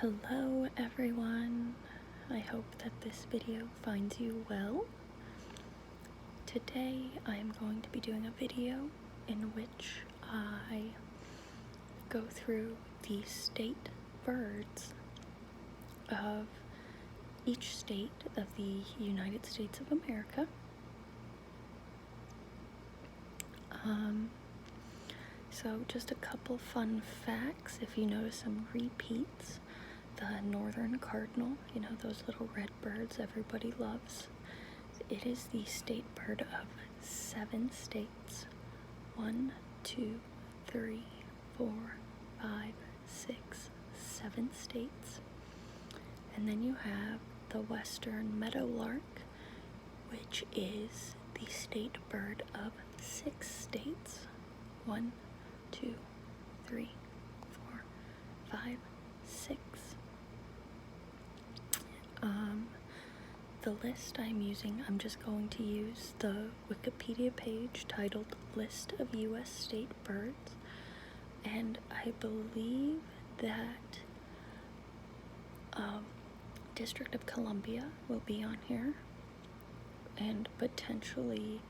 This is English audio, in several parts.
Hello everyone, I hope that this video finds you well. Today I am going to be doing a video in which I go through the state birds of each state of the United States of America. So just a couple fun facts. If you notice some repeats, the northern cardinal, you know, those little red birds everybody loves, it is the state bird of 7 states. 1, 2, 3, 4, 5, 6, 7 states. And then you have the western meadowlark, which is the state bird of 6 states. 1, 2, 3, 4, 5, 6. The list I'm using, I'm just going to use the Wikipedia page titled List of U.S. State Birds, and I believe that District of Columbia will be on here, and potentially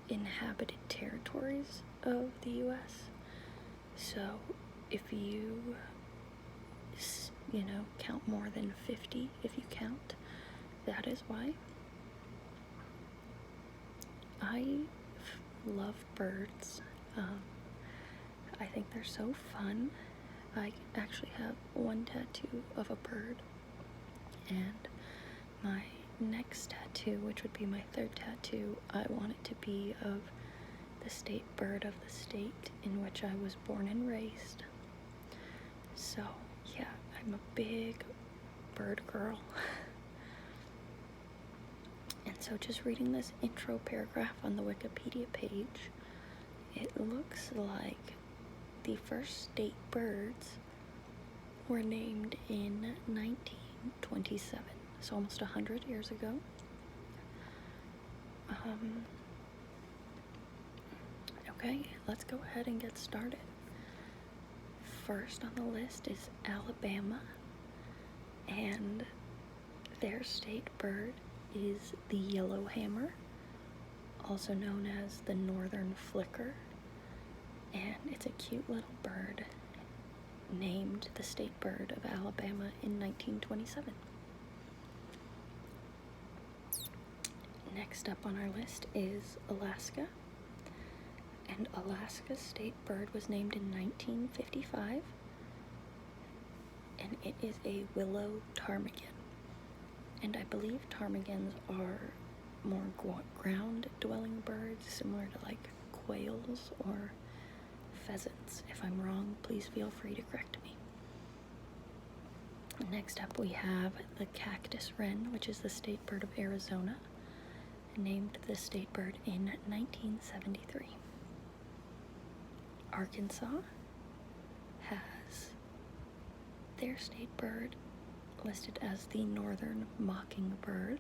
inhabited territories of the U.S. So if you count more than 50, if you count, that is why. I love birds. I think they're so fun. I actually have one tattoo of a bird, and my next tattoo, which would be my 3rd tattoo, I want it to be of the state bird of the state in which I was born and raised. So yeah, I'm a big bird girl. And so just reading this intro paragraph on the Wikipedia page, it looks like the first state birds were named in 1927, so almost 100 years ago. Okay, let's go ahead and get started. First on the list is Alabama, and their state bird is the yellowhammer, also known as the northern flicker, and it's a cute little bird named the state bird of Alabama in 1927. Next up on our list is Alaska, and Alaska's state bird was named in 1955, and it is a willow ptarmigan. And I believe ptarmigans are more ground-dwelling birds, similar to like quails or pheasants. If I'm wrong, please feel free to correct me. Next up we have the cactus wren, which is the state bird of Arizona, named the state bird in 1973. Arkansas has their state bird listed as the northern mockingbird,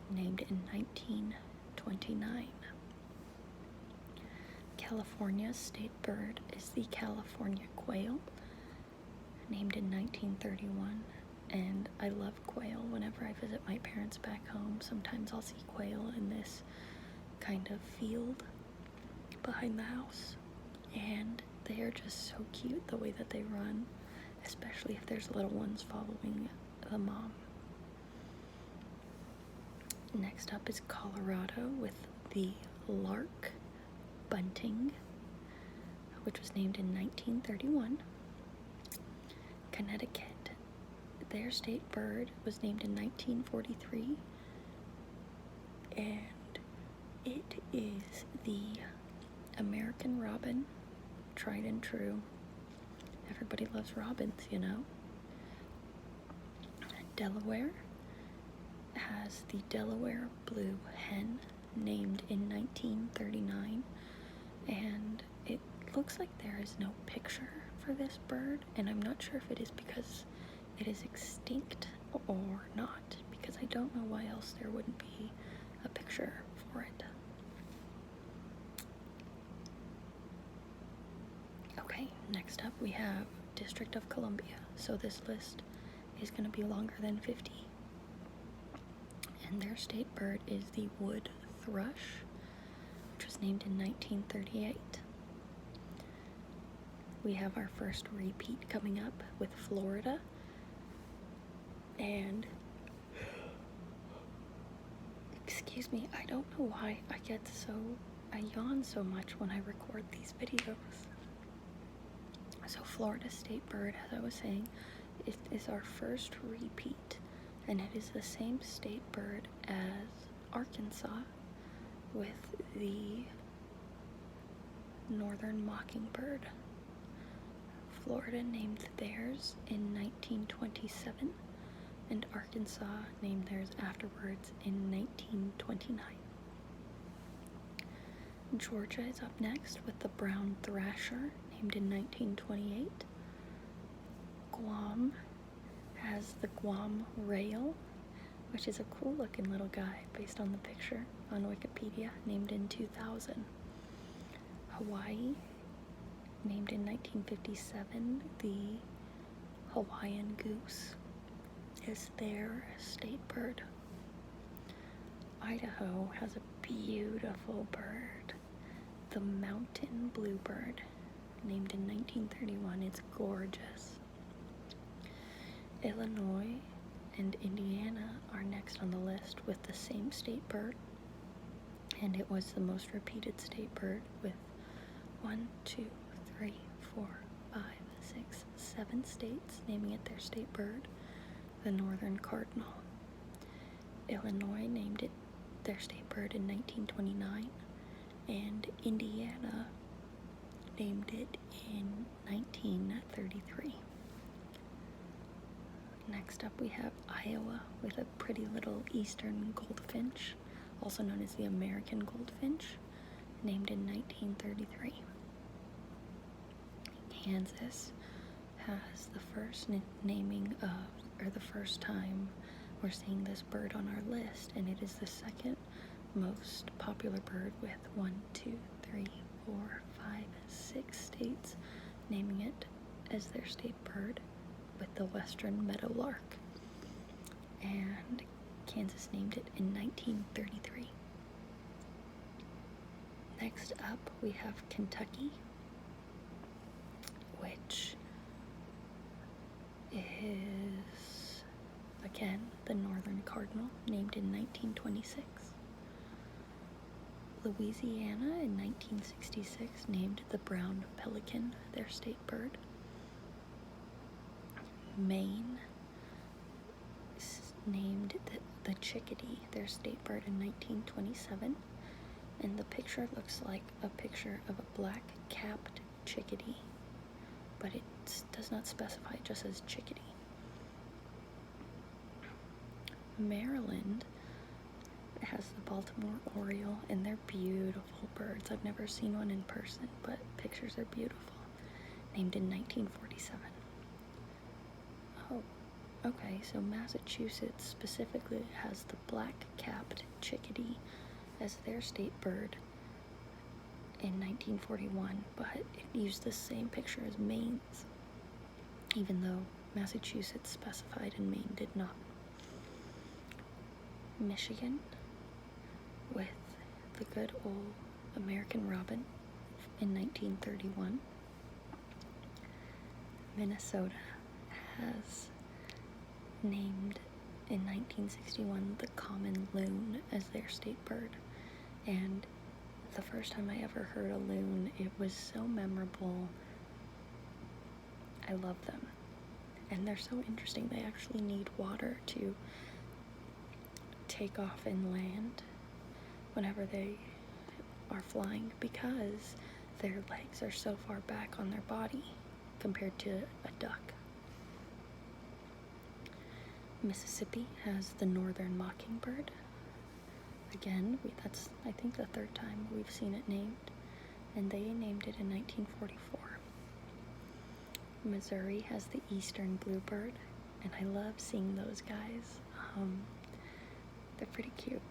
named in 1929. California's state bird is the California quail, named in 1931, and I love quail. Whenever I visit my parents back home, sometimes I'll see quail in this kind of field behind the house, and they are just so cute the way that they run, especially if there's little ones following the mom. Next up is Colorado with the lark bunting, which was named in 1931. Connecticut, their state bird was named in 1943, and it is the American robin, tried and true. Everybody loves robins, you know. Delaware has the Delaware blue hen, named in 1939, and it looks like there is no picture for this bird, and I'm not sure if it is because it is extinct or not, because I don't know why else there wouldn't be a picture for it. Okay, Okay, next up we have District of Columbia. So this list is going to be longer than 50. And their state bird is the wood thrush, which was named in 1938. We have our first repeat coming up with Florida. And, excuse me, I don't know why I yawn so much when I record these videos. So Florida state bird, as I was saying, it is our first repeat, and it is the same state bird as Arkansas with the northern mockingbird. Florida named theirs in 1927, and Arkansas named theirs afterwards in 1929. Georgia is up next with the brown thrasher, named in 1928. Guam has the Guam rail, which is a cool looking little guy based on the picture on Wikipedia, named in 2000. Hawaii, named in 1957, the Hawaiian goose is their state bird. Idaho has a beautiful bird, the mountain bluebird, named in 1931. It's gorgeous. Illinois and Indiana are next on the list with the same state bird, and it was the most repeated state bird with 1, 2, 3, 4, 5, 6, 7 states naming it their state bird, the northern cardinal. Illinois named it their state bird in 1929, and Indiana named it in 1933. Next up we have Iowa with a pretty little eastern goldfinch, also known as the American goldfinch, named in 1933. Kansas has the first the first time we're seeing this bird on our list, and it is the second most popular bird with 1, 2, 3, 4, 5, 6 states naming it as their state bird, with the western meadowlark. And Kansas named it in 1933. Next up we have Kentucky, which is, again, the northern cardinal, named in 1926. Louisiana in 1966 named the brown pelican their state bird. Maine named the chickadee their state bird in 1927, and the picture looks like a picture of a black-capped chickadee, but it does not specify, it just says chickadee. Maryland has the Baltimore Oriole, and they're beautiful birds. I've never seen one in person, but pictures are beautiful. Named in 1947. Oh, okay, so Massachusetts specifically has the black-capped chickadee as their state bird in 1941, but it used the same picture as Maine's, even though Massachusetts specified and Maine did not. Michigan with the good old American robin in 1931. Minnesota has named in 1961 the common loon as their state bird, and the first time I ever heard a loon, it was so memorable. I love them, and they're so interesting. They actually need water to take off and land whenever they are flying, because their legs are so far back on their body compared to a duck. Mississippi has the northern mockingbird. Again, that's I think the third time we've seen it named, and they named it in 1944. Missouri has the eastern bluebird, and I love seeing those guys. They're pretty cute.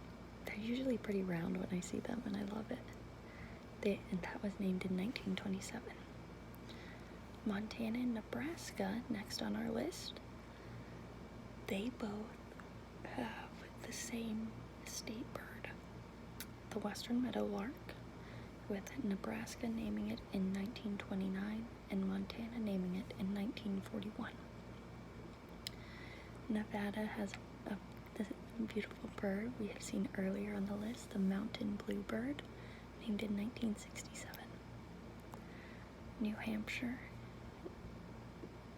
They're usually pretty round when I see them, and I love it. And that was named in 1927. Montana and Nebraska, next on our list, they both have the same state bird, the western meadowlark, with Nebraska naming it in 1929 and Montana naming it in 1941. Nevada has a beautiful bird we have seen earlier on the list, the mountain bluebird, named in 1967. New Hampshire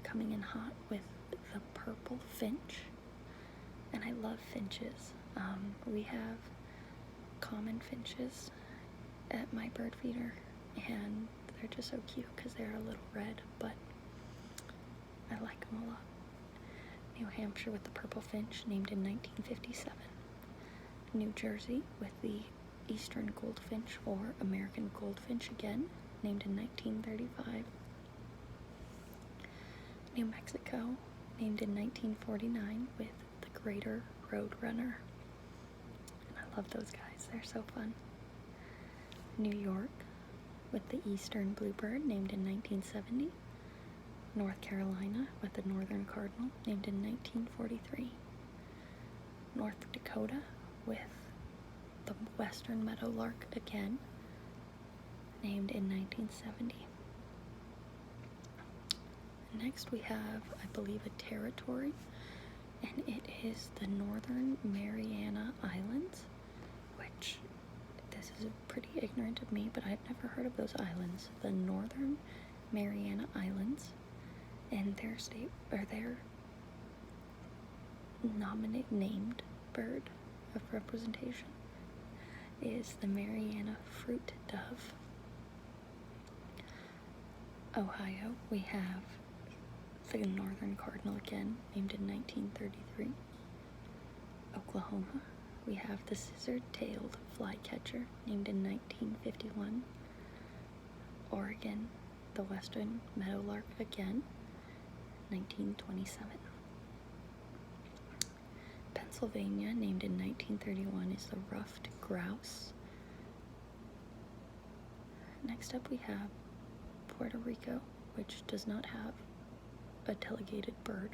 coming in hot with the purple finch, and I love finches. We have common finches at my bird feeder, and they're just so cute because they're a little red, but I like them a lot. New Hampshire with the purple finch, named in 1957. New Jersey with the eastern goldfinch, or American goldfinch again, named in 1935. New Mexico, named in 1949 with the greater roadrunner. And I love those guys, they're so fun. New York with the eastern bluebird, named in 1970. North Carolina with the northern cardinal, named in 1943. North Dakota with the western meadowlark again, named in 1970. Next we have, I believe, a territory, and it is the Northern Mariana Islands, which, this is pretty ignorant of me, but I've never heard of those islands. The Northern Mariana Islands, and their state, or their named bird of representation is the Mariana fruit dove. Ohio, we have the northern cardinal again, named in 1933. Oklahoma, we have the scissor-tailed flycatcher, named in 1951. Oregon, the western meadowlark again, 1927. Pennsylvania, named in 1931, is the ruffed grouse. Next up we have Puerto Rico, which does not have a delegated bird.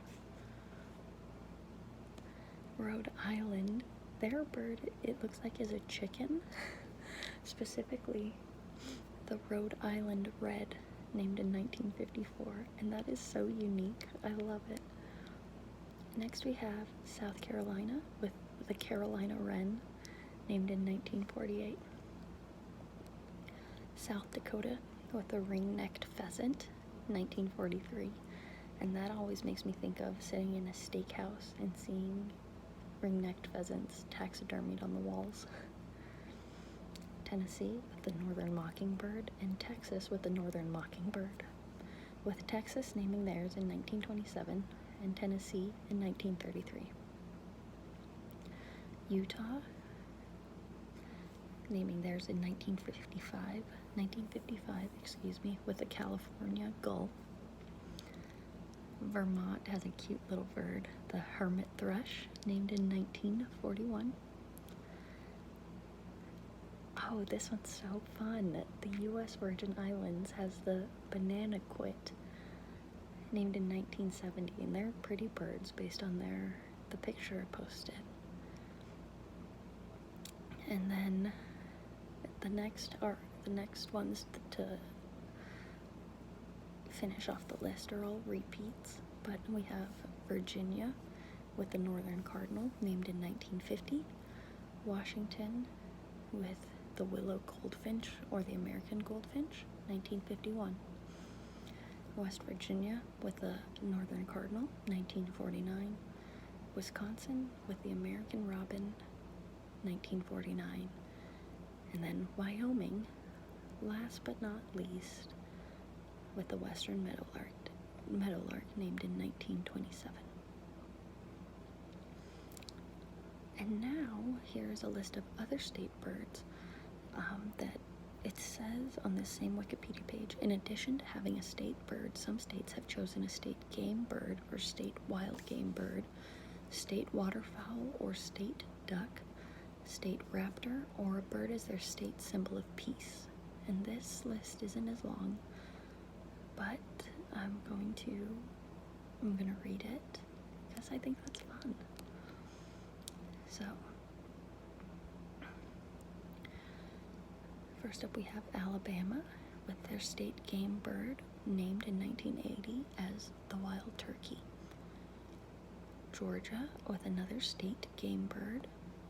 Rhode Island, their bird, it looks like, is a chicken. Specifically, the Rhode Island red, named in 1954, and that is so unique. I love it. Next we have South Carolina with the Carolina wren, named in 1948. South Dakota with the ring-necked pheasant, 1943, and that always makes me think of sitting in a steakhouse and seeing ring-necked pheasants taxidermied on the walls. Tennessee with the northern mockingbird, and Texas with the northern mockingbird, with Texas naming theirs in 1927 and Tennessee in 1933. Utah naming theirs in 1955, with the California gull. Vermont has a cute little bird, the hermit thrush, named in 1941. Oh, this one's so fun. The U.S. Virgin Islands has the banana quit, named in 1970, and they're pretty birds based on the picture I posted. And then the next ones to finish off the list are all repeats, but we have Virginia with the northern cardinal, named in 1950. Washington with the willow goldfinch, or the American goldfinch, 1951. West Virginia with the northern cardinal, 1949. Wisconsin with the American robin, 1949. And then Wyoming, last but not least, with the western meadowlark, named in 1927. And now here's a list of other state birds that it says on this same Wikipedia page. In addition to having a state bird, some states have chosen a state game bird or state wild game bird, state waterfowl or state duck, state raptor, or a bird as their state symbol of peace. And this list isn't as long, but I'm gonna read it because I think that's fun. So, first up we have Alabama with their state game bird named in 1980 as the wild turkey. Georgia with another state game bird,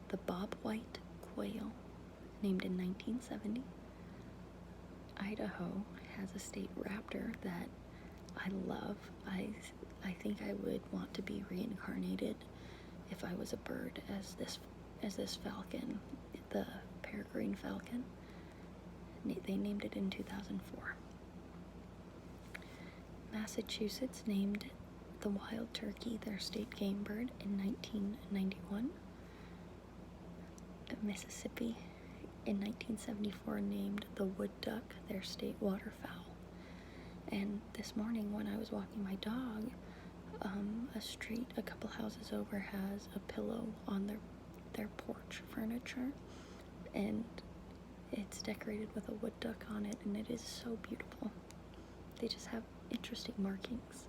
the bobwhite quail, named in 1970. Idaho has a state raptor that I love. I think I would want to be reincarnated if I was a bird as this falcon, the peregrine falcon. They named it in 2004. Massachusetts named the wild turkey their state game bird in 1991. Mississippi in 1974 named the wood duck their state waterfowl. And this morning when I was walking my dog, a street a couple houses over has a pillow on their porch furniture, and it's decorated with a wood duck on it, and it is so beautiful. They just have interesting markings.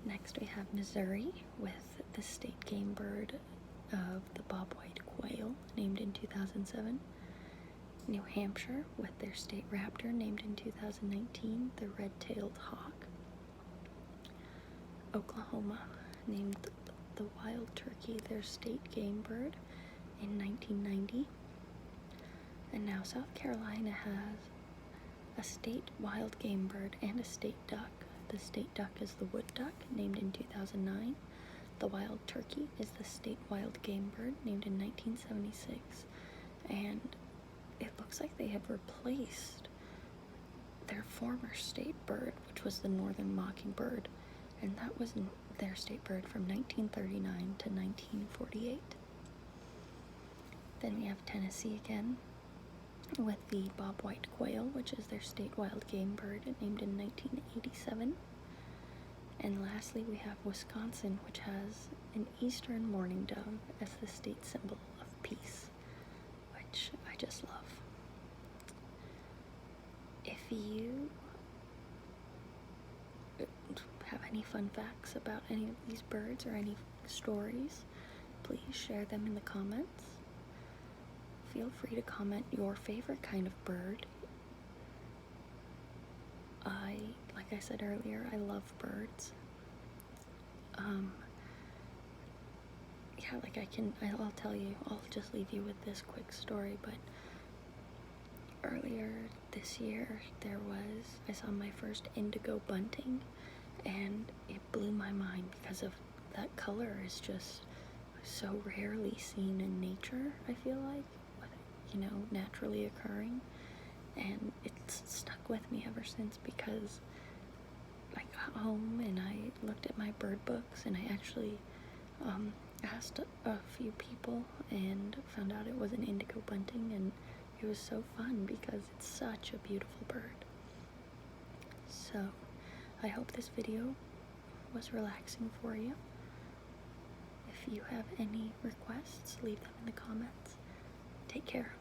Next we have Missouri with the state game bird of the bobwhite quail, named in 2007. New Hampshire with their state raptor, named in 2019, the red-tailed hawk. Oklahoma named the wild turkey their state game bird in 1990. And now South Carolina has a state wild game bird and a state duck. The state duck is the wood duck, named in 2009. The wild turkey is the state wild game bird, named in 1976. And it looks like they have replaced their former state bird, which was the northern mockingbird, and that was their state bird from 1939 to 1948. Then we have Tennessee again with the bobwhite quail, which is their state wild game bird, named in 1987. And lastly, we have Wisconsin, which has an eastern mourning dove as the state symbol of peace, which I just love. If you have any fun facts about any of these birds or any stories, please share them in the comments. Feel free to comment your favorite kind of bird. Like I said earlier, I love birds. I'll tell you, I'll just leave you with this quick story, but earlier this year I saw my first indigo bunting, and it blew my mind because of that color is just so rarely seen in nature, I feel like, naturally occurring, and it's stuck with me ever since because I got home and I looked at my bird books, and I actually asked a few people and found out it was an indigo bunting, and it was so fun because it's such a beautiful bird. So I hope this video was relaxing for you. If you have any requests, leave them in the comments. Take care.